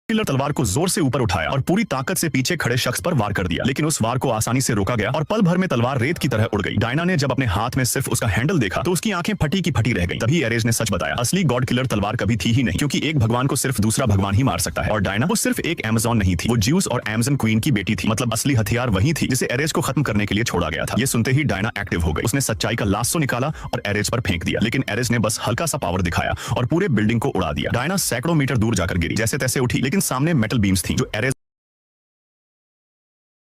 Killer तलवार को जोर से ऊपर उठाया और पूरी ताकत से पीछे खड़े शख्स पर वार कर दिया, लेकिन उस वार को आसानी से रोका गया और पल भर में तलवार रेत की तरह उड़ गई। डायना ने जब अपने हाथ में सिर्फ उसका हैंडल देखा तो उसकी आंखें फटी की फटी रह गई। तभी एरेज ने सच बताया, असली गॉड किलर तलवार कभी थी ही नहीं, क्योंकि एक भगवान को सिर्फ दूसरा भगवान ही मार सकता है। और डायना वो सिर्फ एक अमेज़न नहीं थी, वो ज्यूस और अमेज़न क्वीन की बेटी थी। मतलब असली हथियार वही थी जिसे एरेज को खत्म करने के लिए छोड़ा गया था। ये सुनते ही डायना एक्टिव हो गई। उसने सच्चाई का लाsso निकाला और एरेज पर फेंक दिया, लेकिन एरेज ने बस हल्का सा पावर दिखाया और पूरे बिल्डिंग को उड़ा दिया। डायना सैकड़ों मीटर दूर जाकर गिरी, जैसे तैसे उठी, लेकिन सामने मेटल बीम्स थी जो एरेज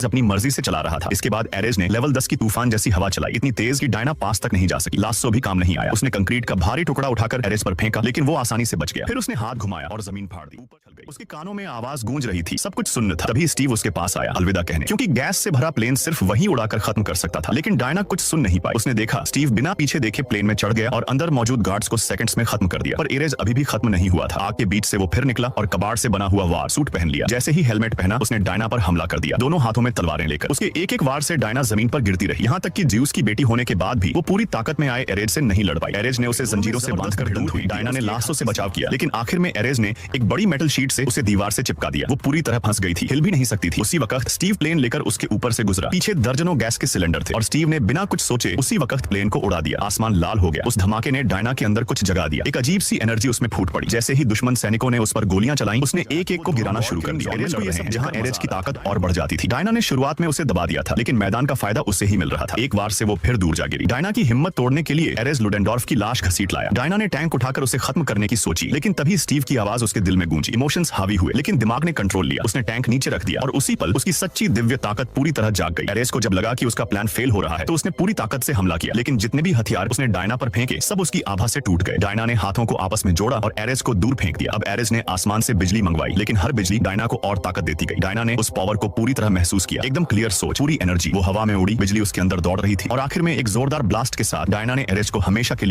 अपनी मर्जी से चला रहा था। इसके बाद एरेज ने लेवल 10 की तूफान जैसी हवा चलाई, इतनी तेज कि डायना पास तक नहीं जा सकी। लाsso भी काम नहीं आया। उसने कंक्रीट का भारी टुकड़ा उठाकर एरेज पर फेंका, लेकिन वो आसानी से बच गया। फिर उसने हाथ घुमाया और जमीन फाड़ दी, ऊपर चल गई। उसके कानों में आवाज गूंज रही थी, सब कुछ सुन्न था। तभी स्टीव उसके पास आया अलविदा कहने, क्योंकि गैस से भरा प्लेन सिर्फ वही उड़ाकर खत्म कर सकता था। लेकिन डायना कुछ सुन नहीं पाई। उसने देखा स्टीव बिना पीछे देखे प्लेन में चढ़ गया और अंदर मौजूद गार्ड्स को सेकंड्स में खत्म कर दिया। पर एरेज अभी भी खत्म नहीं हुआ था। आग के बीच से वो फिर निकला और कबाड़ से बना हुआ वार सूट पहन लिया। जैसे ही हेलमेट पहना, उसने डायना पर हमला कर दिया, दोनों हाथों में तलवारें लेकर। उसके एक एक वार से डायना जमीन पर गिरती रही, यहाँ तक कि ज्यूस की बेटी होने के बाद भी वो पूरी ताकत में आए एरेज से नहीं लड़ पाई। एरेज ने उसे जंजीरों से बांधकर दूर हुई। डायना ने लाsso से बचाव किया, लेकिन आखिर में एरेज ने एक बड़ी मेटल शीट से उसे दीवार से चिपका दिया। वो पूरी तरह फंस गई थी, हिल भी नहीं सकती थी। उसी वक्त स्टीव प्लेन लेकर उसके ऊपर से गुजरा। पीछे दर्जनों गैस के सिलेंडर थे और स्टीव ने बिना कुछ सोचे उसी वक्त प्लेन को उड़ा दिया। आसमान लाल हो गया। उस धमाके ने डायना के अंदर कुछ जगा दिया। एक अजीब सी एनर्जी उसमें फूट पड़ी। जैसे ही दुश्मन सैनिकों ने उस पर गोलियां चलाई, उसने एक एक को गिराना शुरू कर दिया। एरेज को ये सब जहां एरेज की ताकत और बढ़ जाती थी। डायना ने शुरुआत में उसे दबा दिया था, लेकिन मैदान का फायदा उसे ही मिल रहा था। एक वार से वो फिर दूर जा गिरी। डायना की हिम्मत तोड़ने के लिए एरेज लुडेनडॉर्फ की लाश घसीट लाया। डायना ने टैंक उठाकर उसे खत्म करने की सोची, लेकिन तभी स्टीव की आवाज उसके दिल में गूंजी। इमोशंस हावी हुए, लेकिन दिमाग ने कंट्रोल लिया। उसने टैंक नीचे रख दिया और उसी पल उसकी सच्ची दिव्य ताकत पूरी तरह जाग गई। एरेज को जब लगा कि उसका प्लान फेल हो रहा है, तो उसने पूरी ताकत से हमला किया, लेकिन जितने भी हथियार उसने डायना पर फेंके, सब उसकी आभा से टूट गए। डायना ने हाथों को आपस में जोड़ा और एरेज को दूर फेंक दिया। अब एरेज ने आसमान से बिजली मंगवाई, लेकिन हर बिजली डायना को और ताकत देती गई। डायना ने उस पावर को पूरी तरह महसूस किया, एकदम क्लियर सोच, पूरी एनर्जी। वो हवा में उड़ी, बिजली उसके अंदर दौड़ रही थी और आखिर में एक जोरदार ब्लास्ट के साथ डायना ने एरेज को हमेशा के लिए